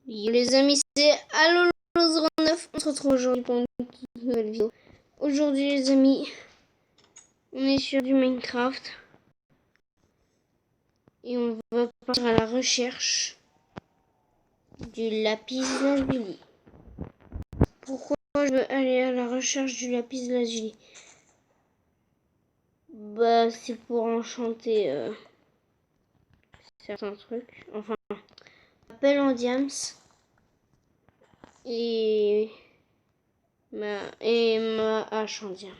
Yo les amis, c'est Allo09. On se retrouve aujourd'hui pour une nouvelle vidéo. Aujourd'hui les amis, on est sur du Minecraft. Et on va partir à la recherche du lapis lazuli. Pourquoi je veux aller à la recherche du lapis lazuli? Bah c'est pour enchanter certains trucs. Enfin, appel en diams. Et ma hache en diams.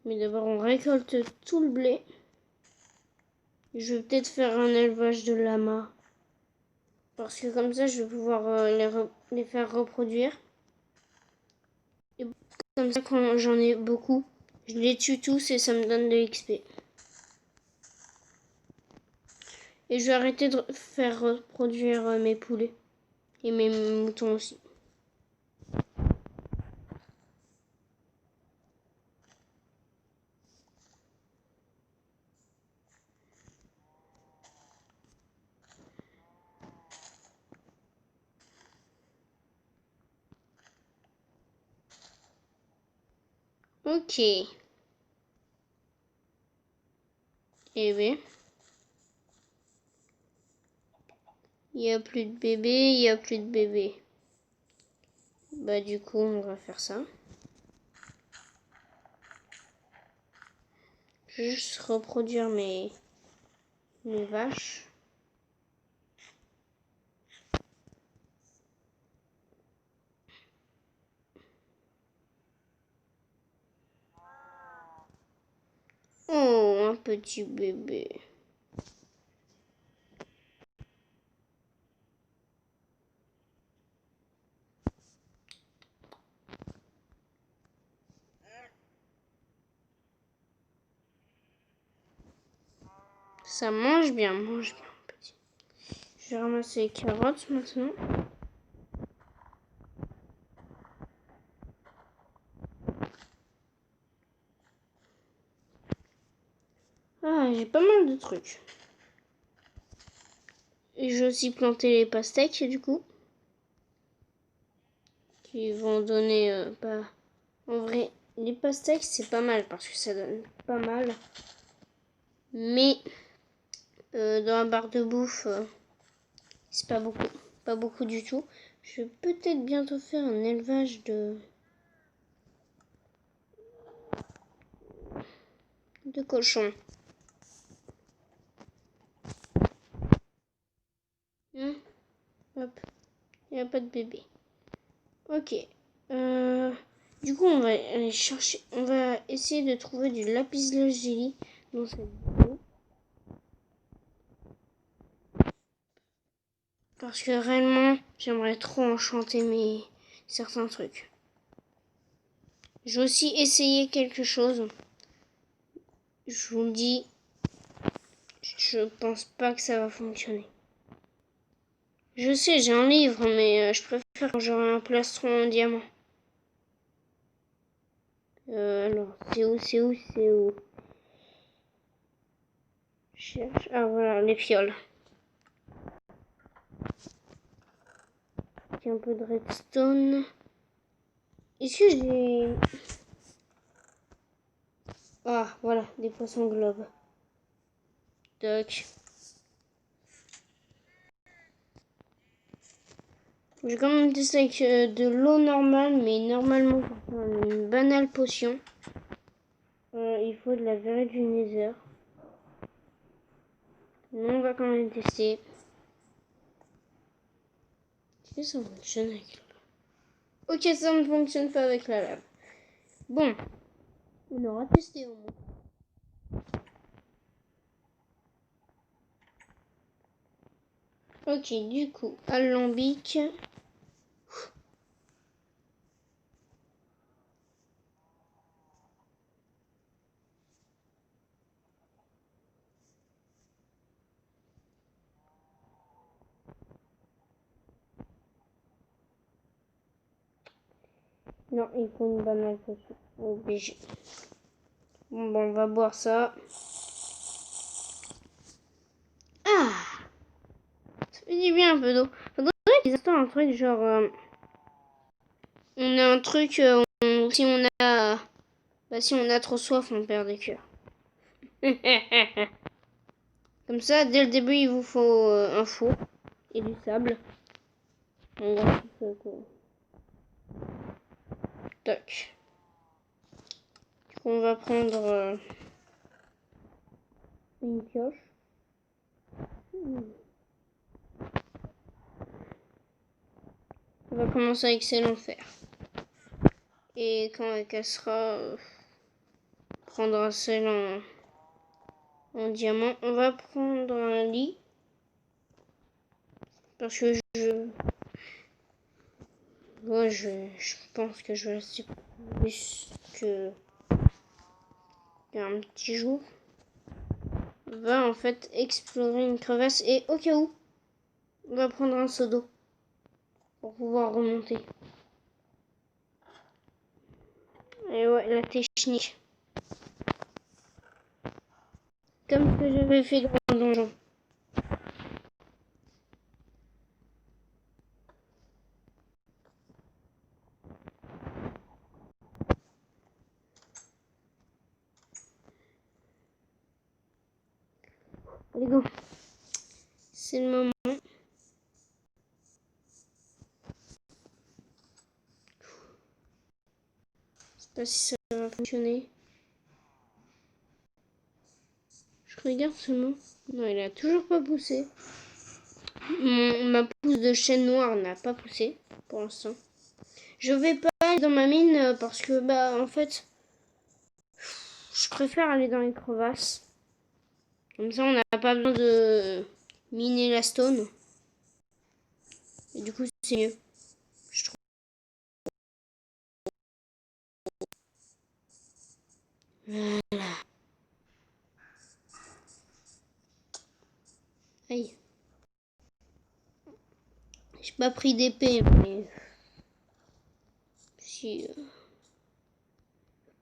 Mais d'abord on récolte tout le blé. Je vais peut-être faire un élevage de lamas. Parce que comme ça je vais pouvoir les faire reproduire. Et comme ça quand j'en ai beaucoup, je les tue tous et ça me donne de l'XP. Et je vais arrêter de faire reproduire mes poulets. Et mes moutons aussi. Ok. Eh bien. Il n'y a plus de bébés, il n'y a plus de bébés. Bah du coup on va faire ça. Je vais juste reproduire mes vaches. Oh, un petit bébé. Ça mange bien, petit. Je vais ramasser les carottes maintenant. Ah, j'ai pas mal de trucs. Et j'ai aussi planté les pastèques du coup. Qui vont donner en vrai, les pastèques c'est pas mal parce que ça donne pas mal. Mais dans la barre de bouffe, c'est pas beaucoup. Pas beaucoup du tout. Je vais peut-être bientôt faire un élevage de cochons. Hop, il n'y a pas de bébé. Ok. Du coup, on va aller chercher. On va essayer de trouver du lapis lazuli dans cette vidéo. Parce que réellement, j'aimerais trop enchanter certains trucs. J'ai aussi essayé quelque chose. Je vous le dis, je pense pas que ça va fonctionner. Je sais, j'ai un livre, mais je préfère quand j'aurai un plastron en diamant. Alors, c'est où Je cherche. Ah voilà, les fioles. Avec un peu de redstone. Est-ce que j'ai... Ah, voilà, des poissons globes. Toc. J'ai quand même testé avec de l'eau normale, mais normalement, pour faire une banale potion, il faut de la verre du nether. Mais on va quand même tester. Est-ce que ça fonctionne avec la lave? Ok, ça ne fonctionne pas avec la lave. Bon, on aura testé au moins. Ok, du coup, alambic. Non, il faut une banale potion. Obligé. Bon, on va boire ça. Ah, ça fait du bien un peu d'eau. Faudrait qu'ils attendent un truc genre... on a un truc... si on a trop soif, on perd des cœurs. Comme ça, dès le début, il vous faut un four et du sable. On va tout ça, quoi. Tac. Du coup, on va prendre une pioche. On va commencer avec celle en fer. Et quand elle cassera, on prendra celle en diamant. On va prendre un lit. Parce que je pense que je vais rester plus qu'un petit jour. On va en fait explorer une crevasse et au cas où, on va prendre un seau d'eau pour pouvoir remonter. Et ouais, la technique. Comme ce que j'avais fait dans le donjon. Allez, go. C'est le moment. Je sais pas si ça va fonctionner. Je regarde seulement. Non, il a toujours pas poussé. Ma pousse de chêne noire n'a pas poussé pour l'instant. Je vais pas aller dans ma mine parce que en fait, je préfère aller dans les crevasses. Comme ça, on n'a pas besoin de miner la stone. Et du coup, c'est mieux. Je trouve. Voilà. Aïe. J'ai pas pris d'épée, mais si il peut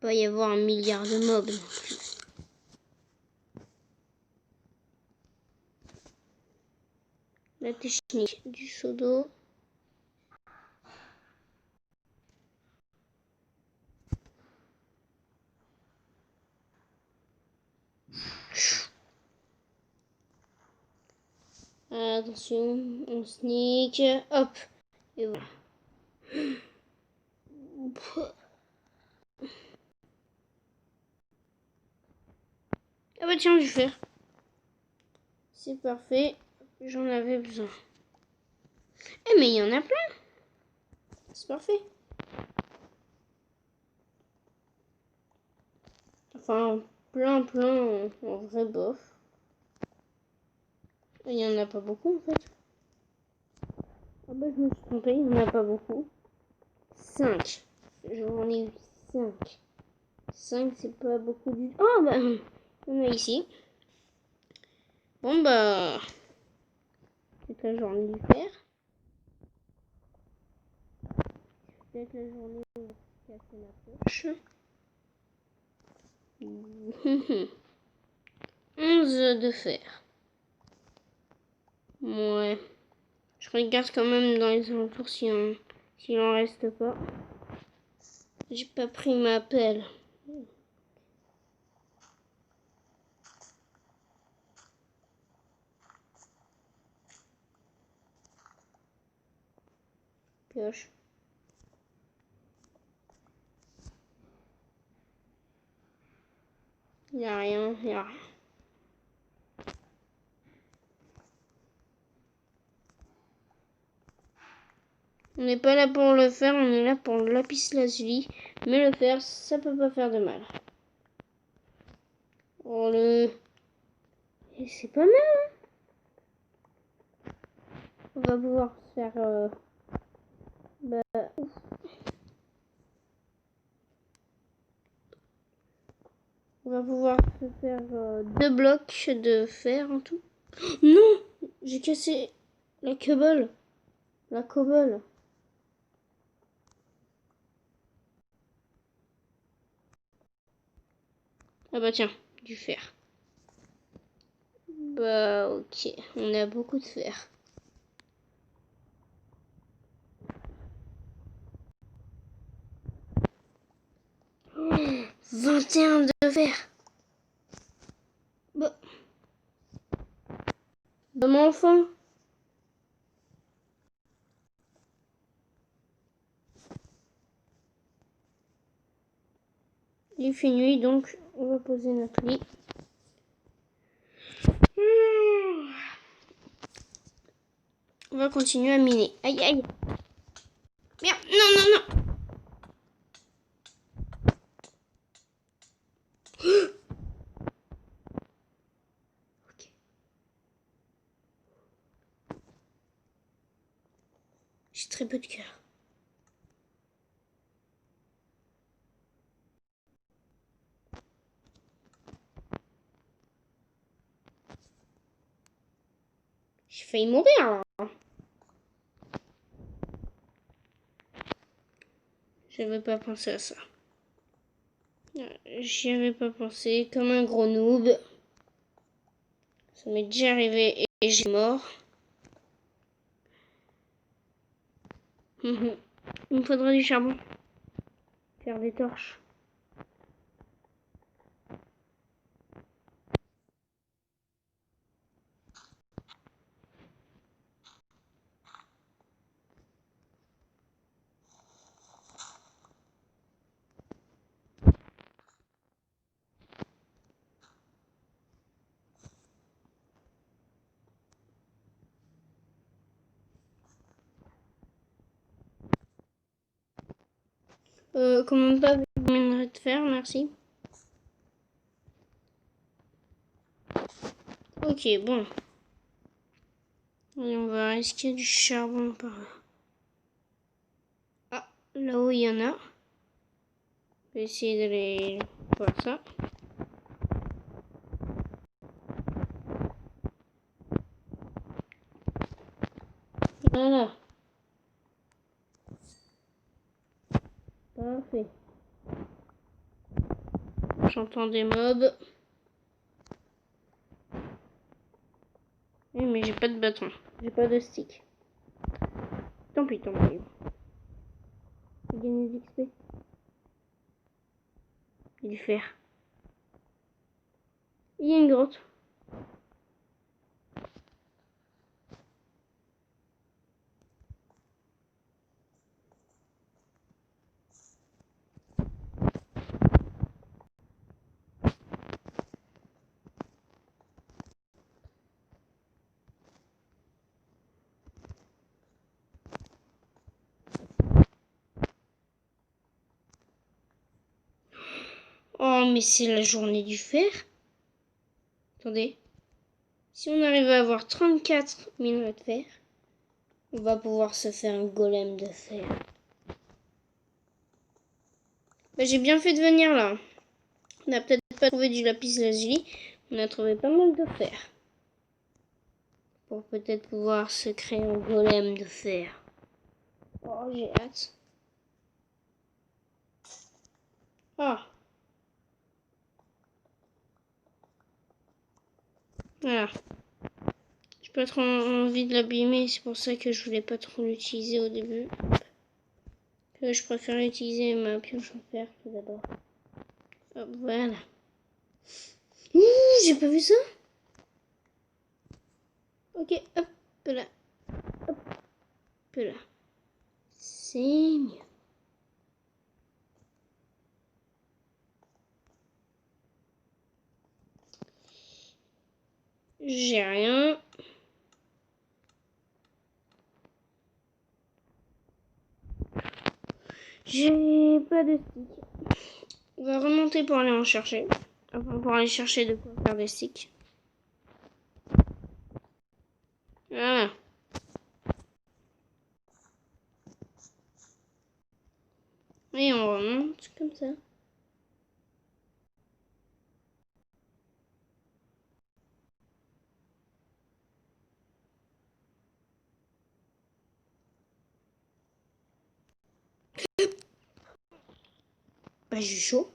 pas y avoir un milliard de mobs non plus. La technique du seau d'eau. Attention, on sneak. Hop. Et voilà. Ah bah tiens, je vais faire. C'est parfait. J'en avais besoin. Eh mais il y en a plein. C'est parfait. Enfin, plein en vrai bof. Il y en a pas beaucoup en fait. Ah bah je me suis trompée, il n'y en a pas beaucoup. 5. J'en ai eu 5. 5 c'est pas beaucoup du tout. Oh bah on a ici. Bon bah peut-être la journée du faire. Peut-être la journée où on va casser ma poche. 11 de fer. Ouais. Je regarde quand même dans les alentours s'il en reste pas. J'ai pas pris ma pelle. Pioche. Y a rien, y a rien. On n'est pas là pour le faire, on est là pour le lapis lazuli. Mais le faire, ça peut pas faire de mal. Oh le... Et c'est pas mal, hein. On va pouvoir faire... On va pouvoir se faire 2 blocs de fer en tout. Non, j'ai cassé la cobble. La cobble. Ah bah tiens, du fer. Bah ok, on a beaucoup de fer. Oh, 21 de fer. Bah mon enfant. Il fait nuit, donc on va poser notre lit. On va continuer à miner. Aïe, aïe. Merde, non, non, non. Ok. J'ai très peu de cœur. J'ai failli mourir là. J'avais pas pensé à ça. J'y avais pas pensé. Comme un gros noob. Ça m'est déjà arrivé et j'ai mort. Il me faudra du charbon. Faire des torches. Comment pas avec le minerai de fer, merci. Ok, bon. Et on va risquer du charbon par là. Ah, là-haut il y en a. Je vais essayer d'aller voir ça. Voilà. Parfait. J'entends des mobs. Oui, mais j'ai pas de bâton. J'ai pas de stick. Tant pis, tant pis. J'ai gagné des XP. Et du fer. Il y a une grotte. Oh, mais c'est la journée du fer. Attendez. Si on arrive à avoir 34 minerais de fer, on va pouvoir se faire un golem de fer. Bah, j'ai bien fait de venir là. On n'a peut-être pas trouvé du lapis lazuli. On a trouvé pas mal de fer. Pour peut-être pouvoir se créer un golem de fer. Oh, j'ai hâte. Ah. Voilà. J'ai pas trop envie de l'abîmer. C'est pour ça que je voulais pas trop l'utiliser au début. Je préfère utiliser ma pioche en fer tout d'abord. Hop, voilà. Ouh, j'ai pas vu ça. Ok, hop là. Hop là. C'est mieux. J'ai rien. J'ai pas de stick. On va remonter pour aller en chercher. Enfin, pour aller chercher de quoi faire des sticks. Voilà. Et on remonte comme ça. Bah, j'ai chaud.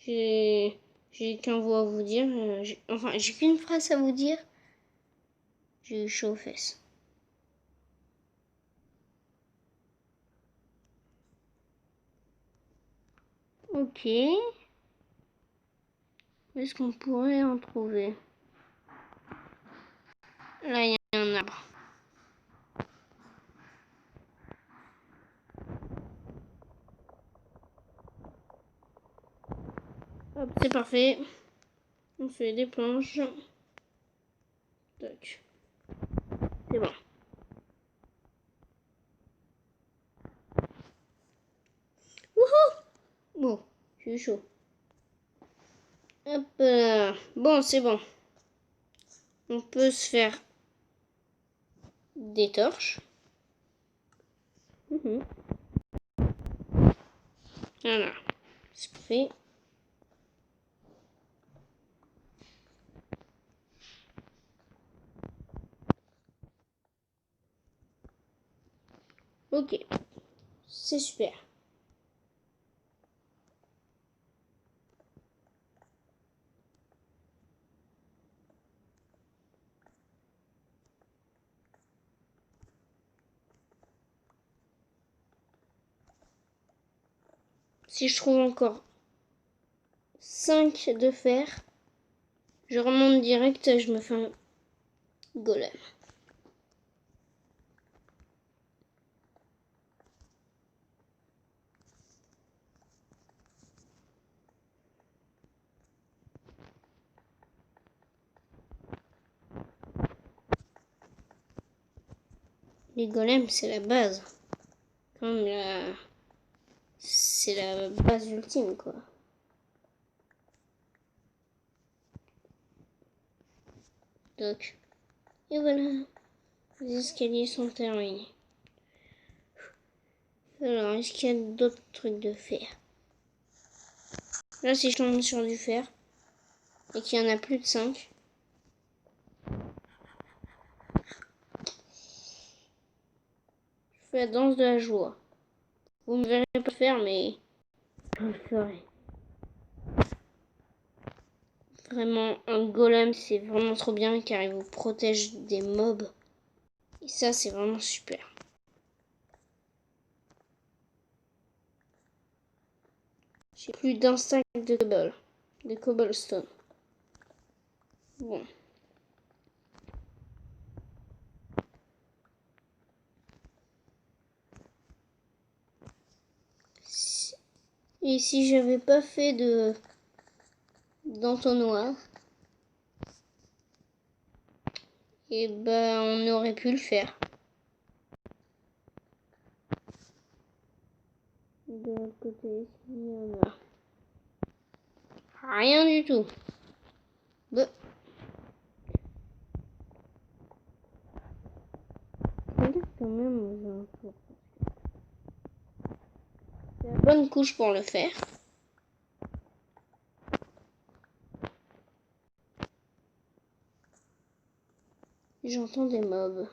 J'ai qu'un mot à vous dire. Enfin, j'ai qu'une phrase à vous dire. J'ai eu chaud aux fesses. Ok. Où est-ce qu'on pourrait en trouver? Là, il y a un arbre. Hop, c'est parfait. On fait des planches. Tac. C'est bon. Wouhou! Bon, j'ai eu chaud. Hop là. Bon, c'est bon. On peut se faire des torches. Voilà. C'est parfait. Ok. C'est super. Si je trouve encore 5 de fer, je remonte direct, je me fais un golem. Les golems, c'est la base. Comme la... C'est la base ultime, quoi. Donc, et voilà. Les escaliers sont terminés. Alors, est-ce qu'il y a d'autres trucs de fer? Là, si je tombe sur du fer, et qu'il y en a plus de 5, je fais la danse de la joie. Vous me verrez pas le faire, mais je le ferai. Vraiment, un golem, c'est vraiment trop bien car il vous protège des mobs. Et ça, c'est vraiment super. J'ai plus d'un stack de cobblestone. Bon. Et si j'avais pas fait d'entonnoir, et ben on aurait pu le faire. De l'autre côté, il y en a rien du tout. Bah. Regarde quand même aux alentours. C'est la bonne couche pour le faire. J'entends des mobs.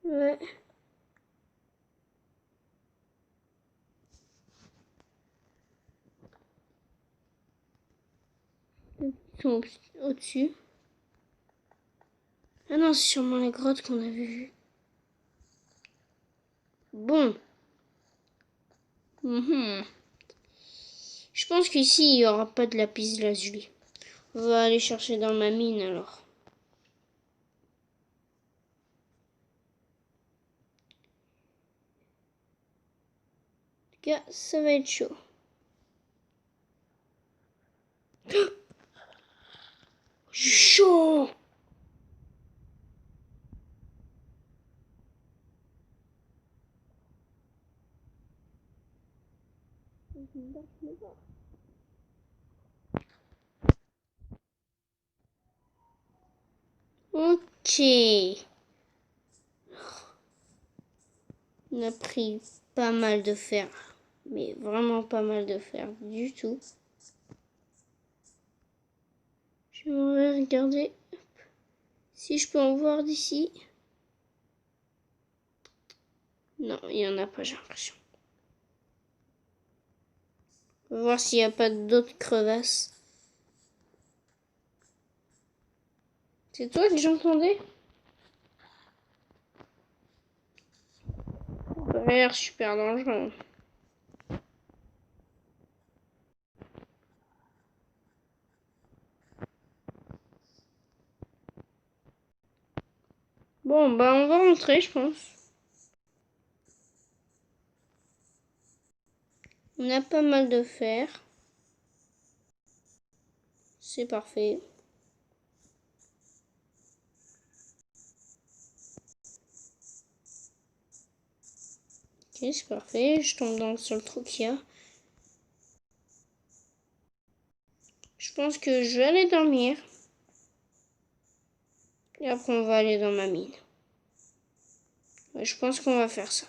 Ouais. Ils sont au-dessus. Ah non, c'est sûrement la grotte qu'on avait vue. Bon. Je pense qu'ici, il n'y aura pas de lapis lazuli. On va aller chercher dans ma mine alors. En tout cas, ça va être chaud. Chaud! Ok. On a pris pas mal de fer. Mais vraiment pas mal de fer du tout. J'aimerais regarder Si je peux en voir d'ici. Non, il n'y en a pas, j'ai l'impression. On va voir s'il n'y a pas d'autres crevasses. C'est toi que j'entendais? Ça a l'air super dangereux. Bon, bah on va rentrer, je pense. On a pas mal de fer. C'est parfait. Ok, c'est parfait. Je tombe dans le seul trou qu'il y a. Je pense que je vais aller dormir. Et après, on va aller dans ma mine. Ouais, je pense qu'on va faire ça.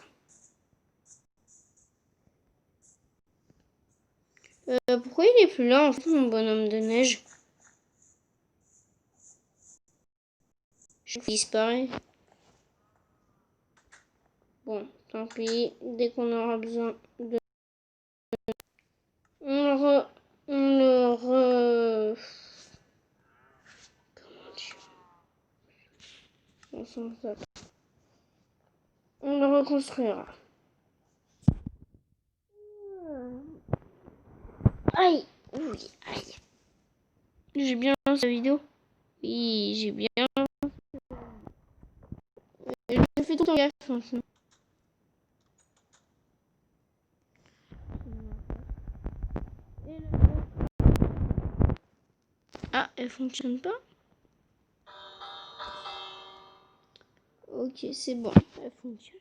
Pourquoi il est plus là, en fait, mon bonhomme de neige? Je disparaît. Bon, tant pis. Dès qu'on aura besoin de... On le Comment dire? On le reconstruira. Aïe! Oui, aïe. J'ai bien lancé la vidéo? Oui, j'ai bien. Je fais tout en gaffe maintenant. Ah, elle fonctionne pas? Ok, c'est bon, elle fonctionne.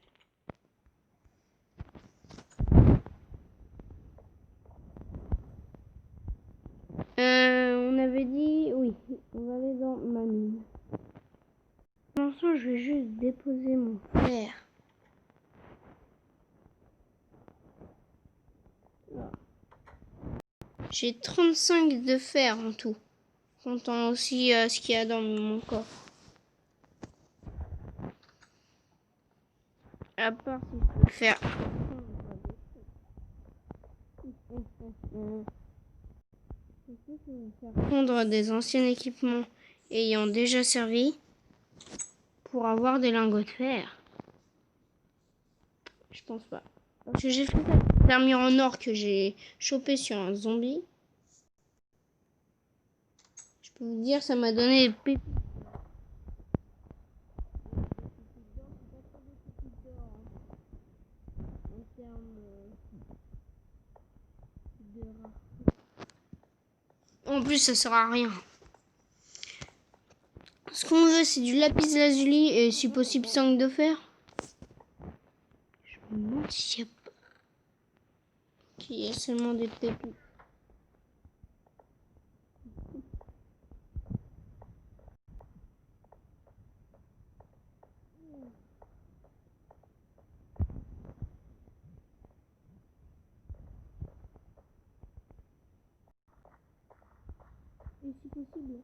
On avait dit, oui, on va aller dans ma mine. Pour l'instant, je vais juste déposer mon fer. J'ai 35 de fer en tout. Comptant aussi ce qu'il y a dans mon corps. À part si je peux faire fondre des anciens équipements ayant déjà servi pour avoir des lingots de fer. Je pense pas. Parce que j'ai fait cette armure en or que j'ai chopé sur un zombie. Je peux vous dire, ça m'a donné des pépites. En plus, ça sert à rien. Ce qu'on veut, c'est du lapis lazuli et si possible 5 de fer. Je me demande s'il y a pas... qu'il y a seulement des pépites. Et si possible,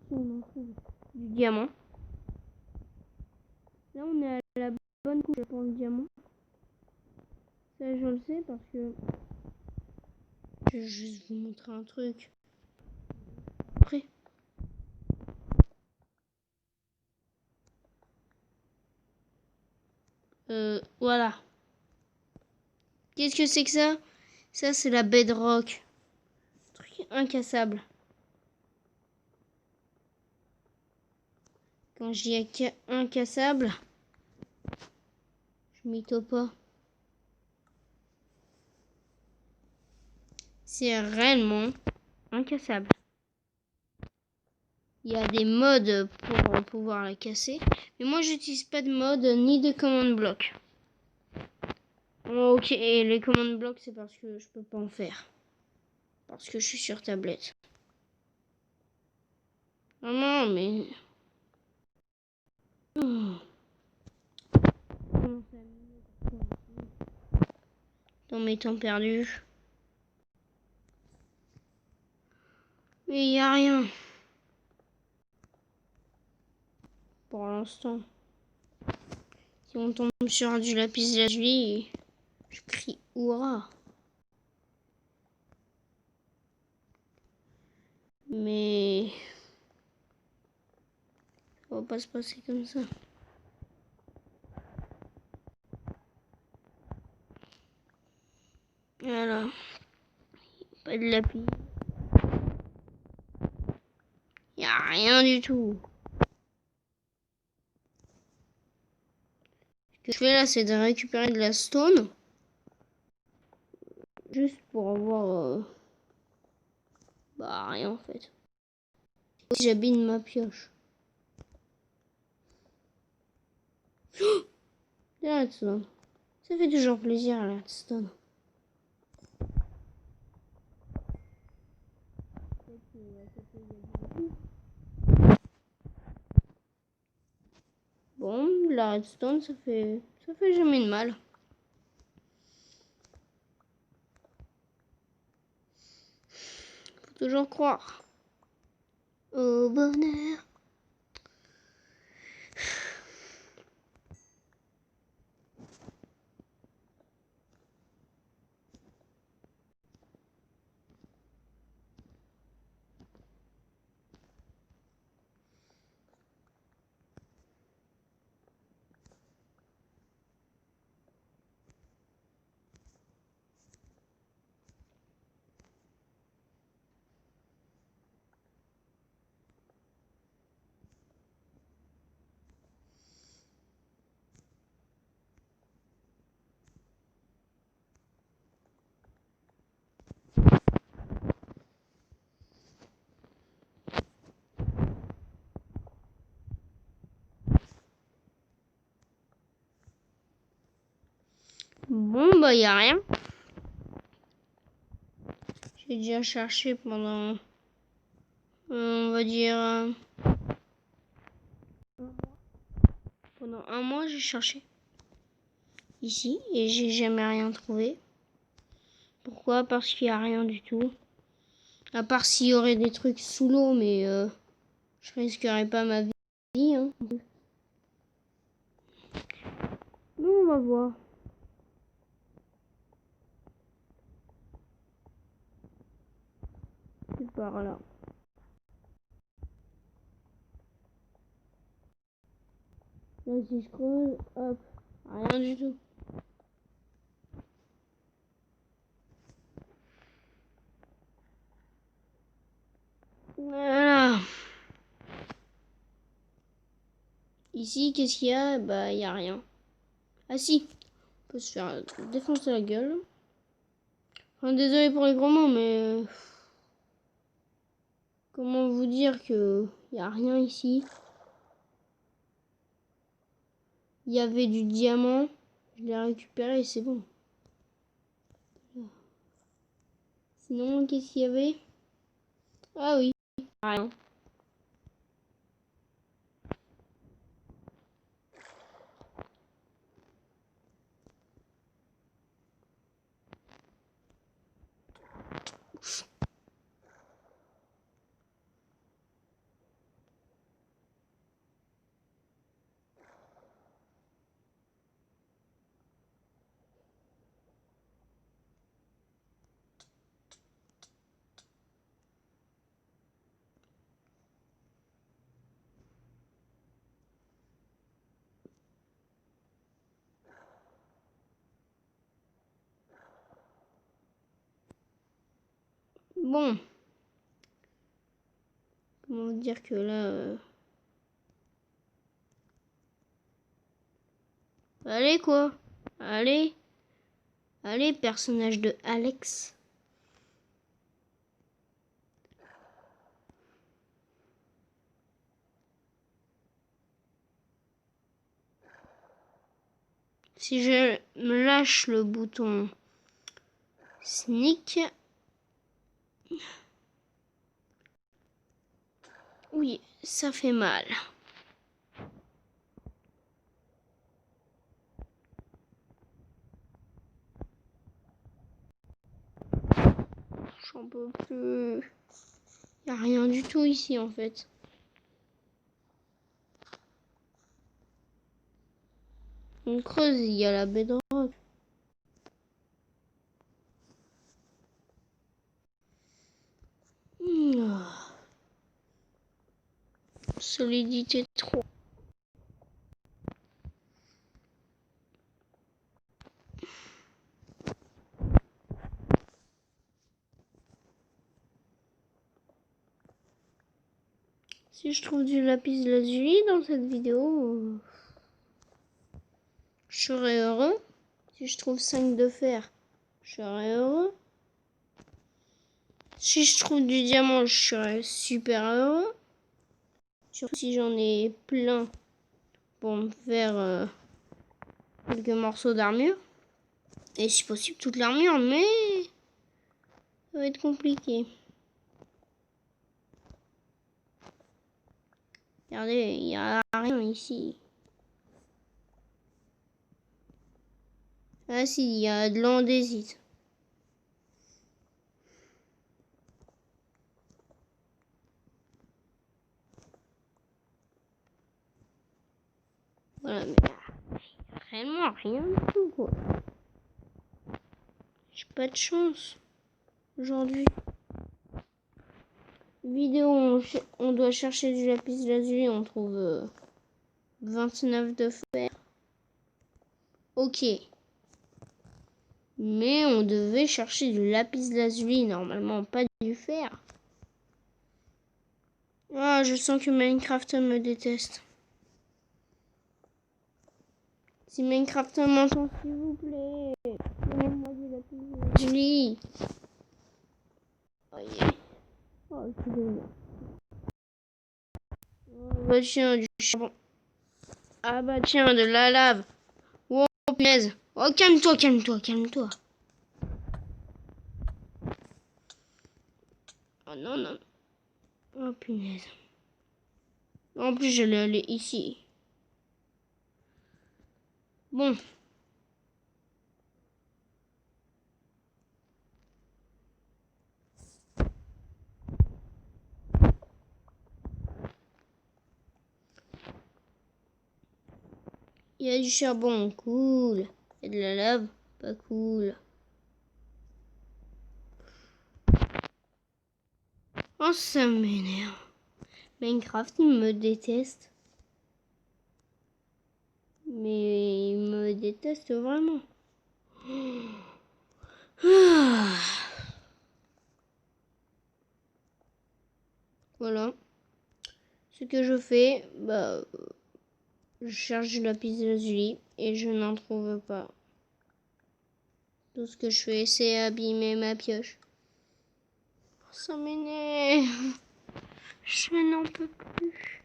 si on en trouve du diamant. Là, on est à la bonne couche pour le diamant. Ça, je le sais parce que... Je vais juste vous montrer un truc. Après. Voilà. Qu'est-ce que c'est que ça? Ça, c'est la bedrock. Truc incassable. Quand je dis incassable, je mytho pas. C'est réellement incassable. Il y a des modes pour pouvoir la casser. Mais moi, j'utilise pas de mode ni de command block. Ok, et les command block, c'est parce que je peux pas en faire. Parce que je suis sur tablette. Non, mais... Dans mes temps perdus. Mais il y a rien. pour l'instant. Si on tombe sur du lapis lazuli, je crie hurrah. Mais ça va pas se passer comme ça. Voilà. Pas de lapis. Y a rien du tout. Ce que je fais là, c'est de récupérer de la stone. Juste pour avoir... Bah, rien en fait. J'abîme ma pioche. Oh, la redstone. Ça fait toujours plaisir la redstone. Bon, la redstone, ça fait jamais de mal. Faut toujours croire au bonheur. Bon, bah, y a rien. J'ai déjà cherché pendant, on va dire, pendant un mois, j'ai cherché ici et j'ai jamais rien trouvé. Pourquoi? Parce qu'il n'y a rien du tout. À part s'il y aurait des trucs sous l'eau, mais je risquerais pas ma vie. Hein. Mais on va voir. C'est par là. Là, si je creuse, hop, rien du tout. Voilà. Ici, qu'est-ce qu'il y a? Bah, il n'y a rien. Ah si, on peut se faire défoncer la gueule. Enfin, désolé pour les gros mots, mais... comment vous dire que il n'y a rien ici? Il y avait du diamant. Je l'ai récupéré et c'est bon. Sinon, qu'est-ce qu'il y avait? Ah oui, rien. Bon. Comment vous dire que là... Allez quoi? Allez. Allez, personnage de Alex. Si je me lâche le bouton sneak... Oui, ça fait mal. J'en peux plus. Y a rien du tout ici en fait. On creuse, il y a la bedrock. Solidité 3. Si je trouve du lapis lazuli dans cette vidéo, je serais heureux. Si je trouve 5 de fer, je serais heureux. Si je trouve du diamant, je serais super heureux. Surtout si j'en ai plein pour me faire quelques morceaux d'armure. Et si possible toute l'armure, mais ça va être compliqué. Regardez, il n'y a rien ici. Ah si, il y a de l'andésite. Voilà, mais réellement rien du tout, quoi. J'ai pas de chance aujourd'hui. Vidéo, on doit chercher du lapis lazuli, on trouve 29 de fer. Ok. Mais on devait chercher du lapis lazuli, normalement pas du fer. Ah, je sens que Minecraft me déteste. Si Minecraft m'entend, s'il vous plaît, donnez-moi du lapis lazuli. Oh, yeah. Oh, excusez-moi. Oh, bah tiens, du charbon. Ah bah tiens, de la lave. Oh, punaise. Oh, calme-toi, calme-toi, calme-toi. Oh non, non. Oh, punaise. En plus, j'allais aller ici. Bon. Il y a du charbon, cool. Il y a de la lave, pas cool. Oh, ça m'énerve. Minecraft, il me déteste. Mais il me déteste vraiment. Voilà. Ce que je fais, je cherche du lapis lazuli et je n'en trouve pas. Tout ce que je fais, c'est abîmer ma pioche. Ça m'énerve. Je n'en peux plus.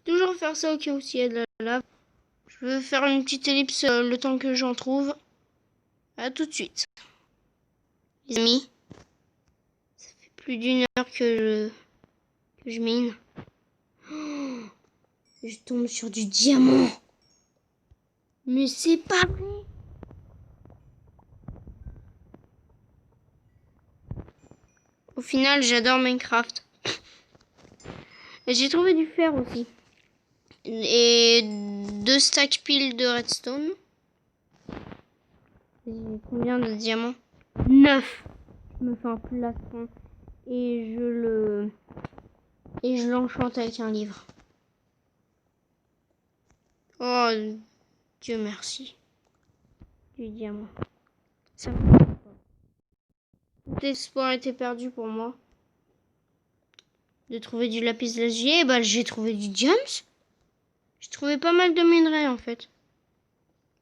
Toujours faire ça au cas où s'il y a de la lave. Je vais faire une petite ellipse le temps que j'en trouve. À tout de suite. Les amis, ça fait plus d'une heure que je mine. Oh, je tombe sur du diamant. Mais c'est pas vrai. Au final, j'adore Minecraft. J'ai trouvé du fer aussi. Et 2 stacks piles de redstone. Combien de diamants? 9. Je me fais un plafond et je l'enchante avec un livre. Oh, Dieu merci. Du diamant. Ça tout espoir était perdu pour moi. De trouver du lapis lazuli, j'ai trouvé du diams. J'ai trouvé pas mal de minerais en fait.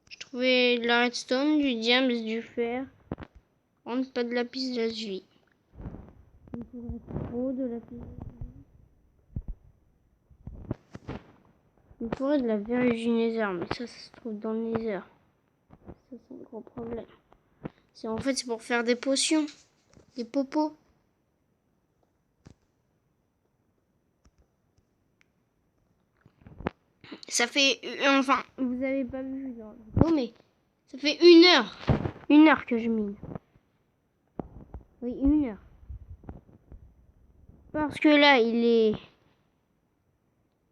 J'ai trouvé de la redstone, du diams, du fer. Rentre pas de lapis lazuli. Il me faudrait trop de lapis lazuli. Il me faudrait de la verrue du nether, mais ça se trouve dans le nether. Ça c'est un gros problème. En fait c'est pour faire des potions. Des popos. Ça fait... Enfin, vous avez pas vu dans la vidéo, mais ça fait 1 heure. 1 heure que je mine. Oui, 1 heure. Parce que là, il est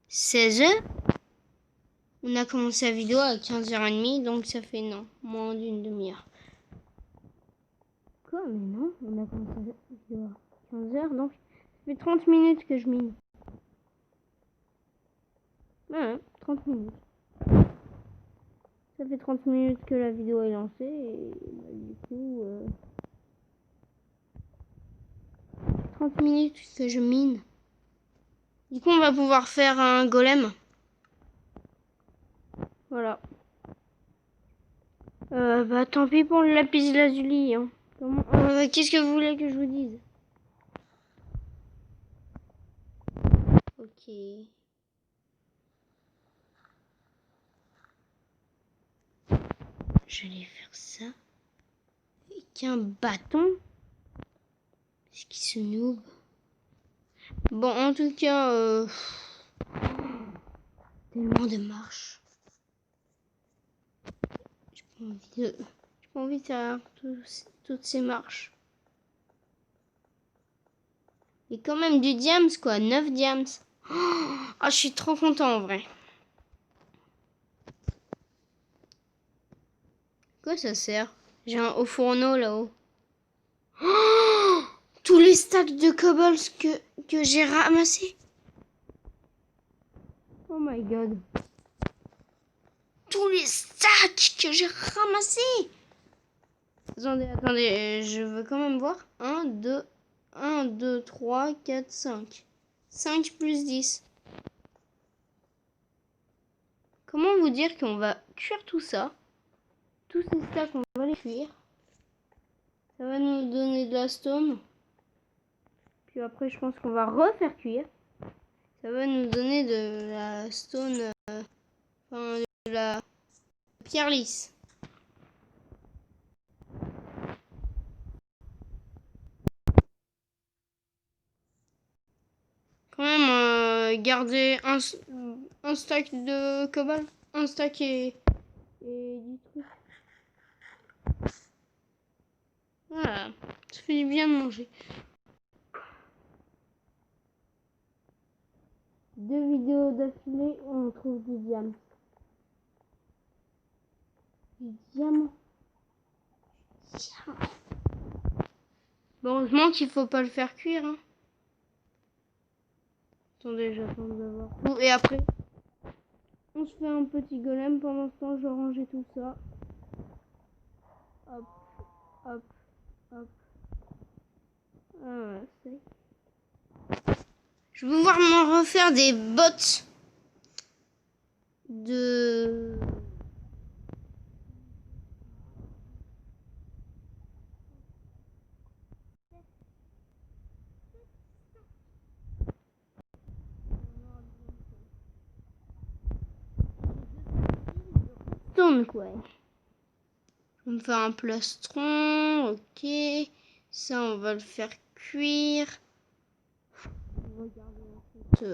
16h. On a commencé la vidéo à 15h30, donc ça fait non, moins d'une demi-heure. Quoi? Mais non, on a commencé la vidéo à 15h, donc ça fait 30 minutes que je mine. Ouais, 30 minutes. Ça fait 30 minutes que la vidéo est lancée et bah, du coup... 30 minutes que je mine. Du coup, on va pouvoir faire un golem. Voilà. Bah tant pis pour le lapis lazuli. Hein. Qu'est-ce que vous voulez que je vous dise? Ok. J'allais faire ça. Avec un bâton. Est-ce qu'il se noob? Bon, en tout cas, tellement de marches. J'ai pas envie de faire toutes ces marches. Et quand même du diams, quoi. 9 diams. Ah, je suis trop content en vrai. Quoi ça sert? J'ai un haut fourneau là-haut. Tous les stacks de cobbles que j'ai ramassés. Oh my god. Tous les stacks que j'ai ramassés. Attendez, je veux quand même voir. 1, 2, 3, 4, 5. 5 plus 10. Comment vous dire qu'on va cuire tout ça? Tous ces stacks, on va les cuire. Ça va nous donner de la stone. Puis après, je pense qu'on va refaire cuire. Ça va nous donner de la stone, enfin de la pierre lisse. Quand même, garder un stack de cobalt, un stack et du truc. Voilà, ça fait du bien de manger. 2 vidéos d'affilée, on trouve du diamant. Du diamant. Bon, heureusement qu'il faut pas le faire cuire. Hein. Attendez, j'attends d'avoir tout. Et après, on se fait un petit golem. Pendant ce temps, je vais ranger tout ça. Hop, hop, hop. Ah ouais, c'est... Je vais pouvoir m'en refaire des bottes de... stone, quoi. On va faire un plastron, ok. Ça, on va le faire cuire. Regardez en fait...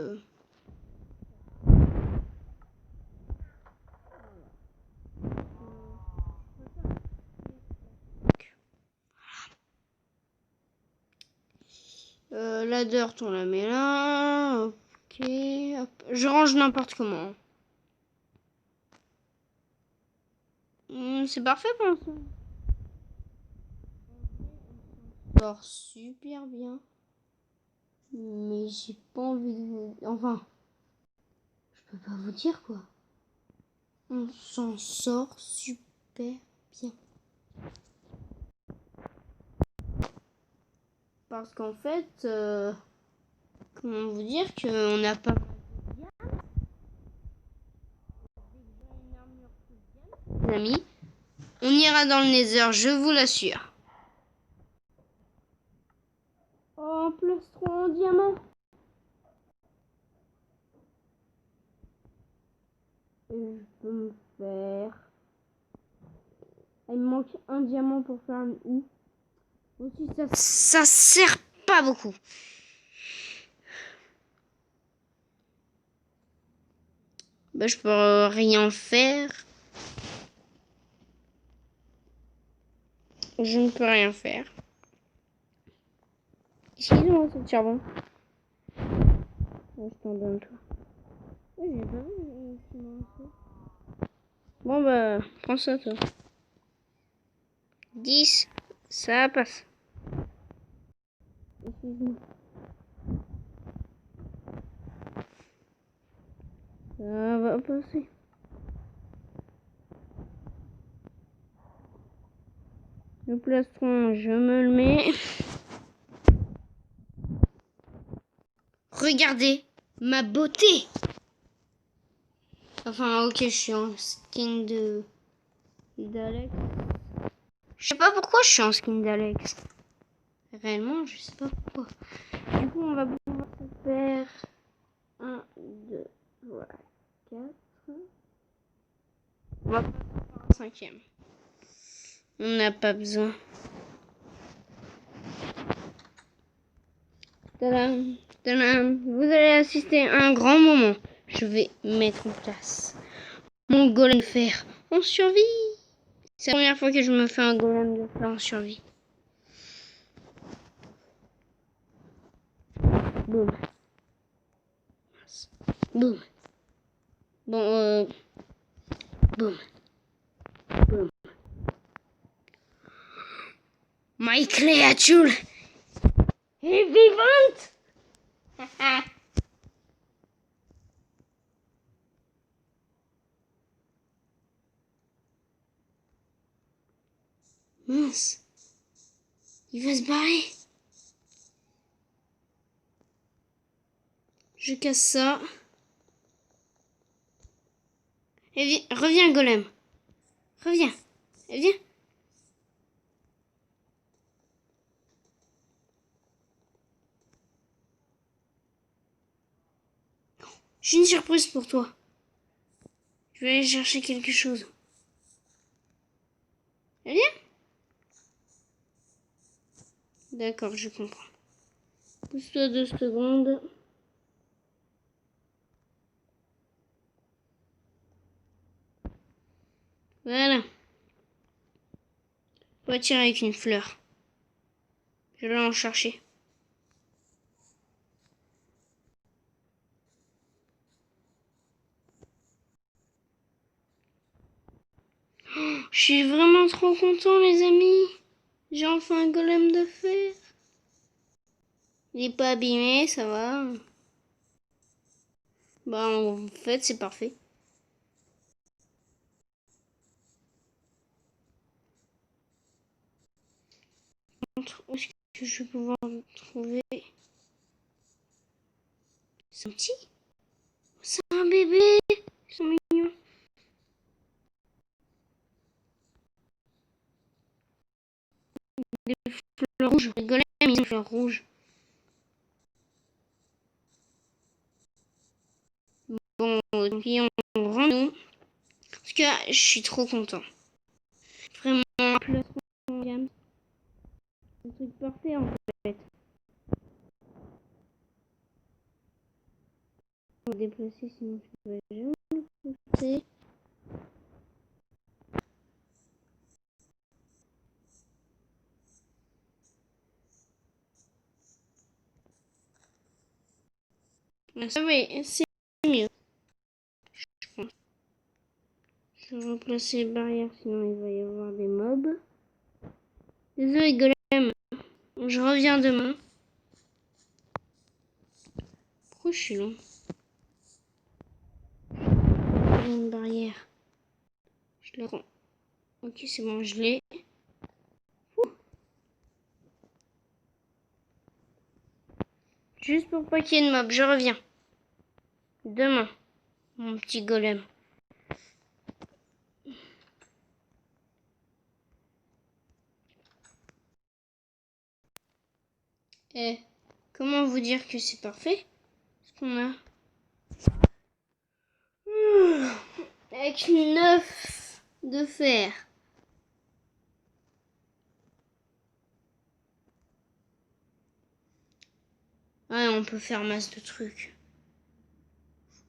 la dirt, on la met là. Ok. Hop. Je range n'importe comment. C'est parfait pour l'instant. On sort super bien. Mais j'ai pas envie de vous... Enfin, je peux pas vous dire quoi. On s'en sort super bien. Parce qu'en fait, comment vous dire qu'on n'a pas... Les amis, on ira dans le Nether, je vous l'assure. Oh, un plastron en diamant. Et je peux me faire... Il me manque un diamant pour faire une houe. Aussi, ça sert pas beaucoup. Bah, je peux rien faire. Je ne peux rien faire. Excuse-moi, c'est charbon. Je t'en donne toi. Oui, j'ai pas vu. Bon, bah, prends ça, toi. 10, ça passe. Excuse-moi. Ça va passer. Le plastron, je me le mets. Regardez ma beauté. Enfin, ok, je suis en skin d'Alex. Je sais pas pourquoi je suis en skin d'Alex. Réellement, je sais pas pourquoi. Du coup, on va pouvoir faire 1, 2, voilà, 4. On va faire un cinquième. On n'a pas besoin. Tadam, tadam. Vous allez assister à un grand moment. Je vais mettre en place mon golem de fer en survie. C'est la première fois que je me fais un golem de fer en survie. Boum. Boum. Bon, boum. Boum. My creature est vivante. Mince. Il va se barrer. Je casse ça. Et reviens, golem. Reviens. Viens. J'ai une surprise pour toi. Je vais aller chercher quelque chose. Viens. D'accord, je comprends. Pousse-toi 2 secondes. Voilà. On va tirer avec une fleur. Je vais en chercher. Je suis vraiment trop content, les amis. J'ai enfin un golem de fer. Il est pas abîmé, ça va. Bah, en fait, c'est parfait. Où est-ce que je vais pouvoir le trouver? C'est un petit? C'est un bébé. Ils sont mignons. Des fleurs rouges. Les golems, ils ont des fleurs rouges. Bon, puis on rentre. Parce que je suis trop content. Vraiment, un plastron en gamme. C'est un truc parfait en fait. On va déplacer sinon je vais jamais le pousser. Ça va, c'est mieux. Je pense. Je vais replacer les barrières sinon il va y avoir des mobs. Désolé golem, je reviens demain. Pourquoi je suis long? Une barrière. Je la prends. Ok, c'est bon, je l'ai. Juste pour pas qu'il y ait de mobs, je reviens. Demain, mon petit golem. Eh, comment vous dire que c'est parfait? Ce qu'on a. Avec 9 de fer. Ouais, on peut faire masse de trucs.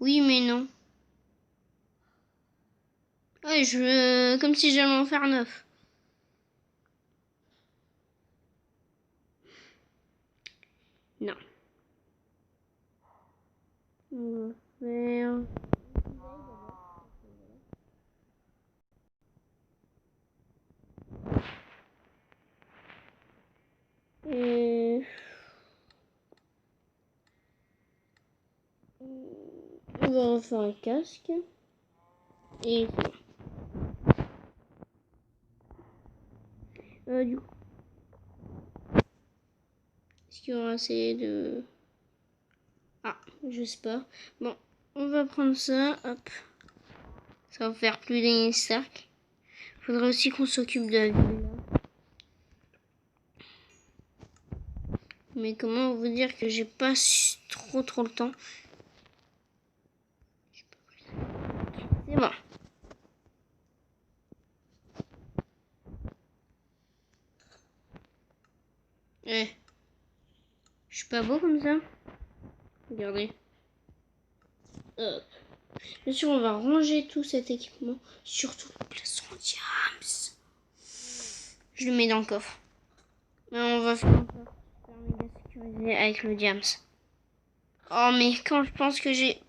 Oui, mais non. Ouais, comme si j'allais en faire 9. Non. On va faire... Et... On va refaire un casque. Et du coup, est-ce qu'il y aura assez de... Ah, je sais pas. Bon, on va prendre ça. Hop. Ça va faire plus d'un stack. Faudrait aussi qu'on s'occupe de la ville là. Mais comment vous dire que j'ai pas trop le temps. C'est bon. Eh, je suis pas beau comme ça. Regardez. Hop. Bien sûr, on va ranger tout cet équipement. Surtout le poisson diams. Je le mets dans le coffre. Mais on va faire un coffre super méga sécurisé avec le diams. Oh, mais quand je pense que j'ai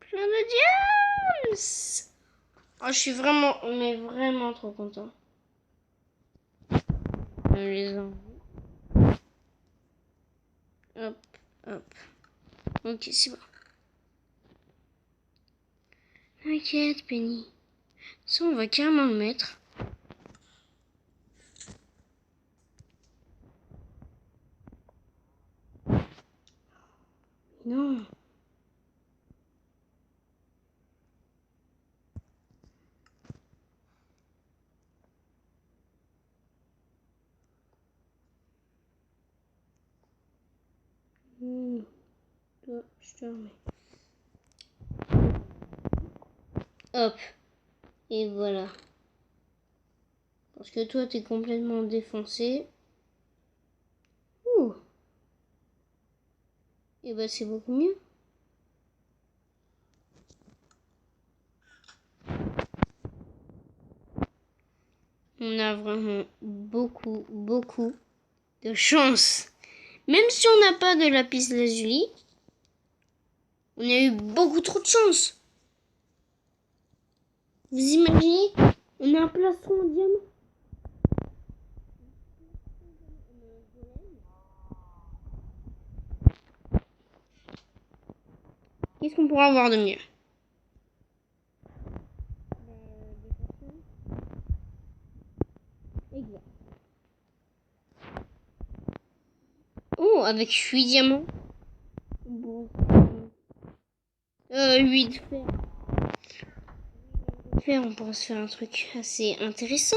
plein de diams. Oh, je suis vraiment, mais vraiment trop content. On les enlève. Hop, hop. Ok, c'est bon. T'inquiète, Penny. Ça, on va carrément le mettre. Non. Toi, je te remets. Hop. Et voilà. Parce que toi, t'es complètement défoncé. Ouh. Et bah, c'est beaucoup mieux. On a vraiment beaucoup de chance. Même si on n'a pas de lapis lazuli, on a eu beaucoup trop de chance. Vous imaginez? On a un plastron en diamant. Qu'est-ce qu'on pourra avoir de mieux? Exact. Oh, avec 8 diamants. Bon. 8 de fer. On pourra se faire un truc assez intéressant.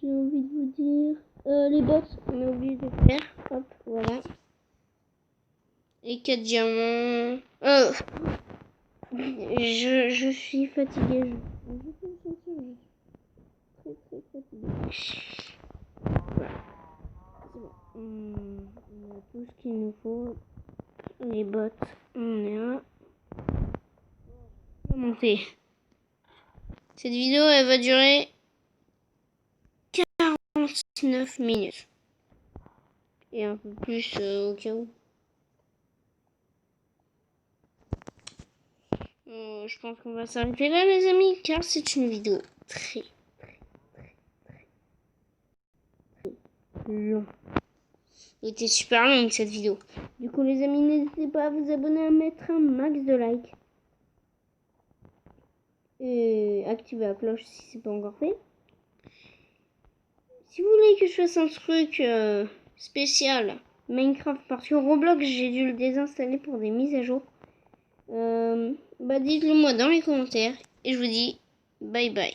J'ai envie de vous dire... les bottes, on a oublié de faire. Hop, voilà. Et 4 diamants. Je suis fatiguée. Je peux me sentir, je suis très fatiguée. Voilà. C'est bon. On a tout ce qu'il nous faut. Les bottes, on est là. On va monter. Cette vidéo, elle va durer 49 minutes. Et un peu plus au cas où. Je pense qu'on va s'arrêter là, les amis, car c'est une vidéo très longue. Elle était super longue cette vidéo. Du coup, les amis, n'hésitez pas à vous abonner, à mettre un max de likes. Et activer la cloche si c'est pas encore fait. Si vous voulez que je fasse un truc spécial Minecraft, parce que Roblox, j'ai dû le désinstaller pour des mises à jour. Bah dites-le moi dans les commentaires. Et je vous dis bye bye.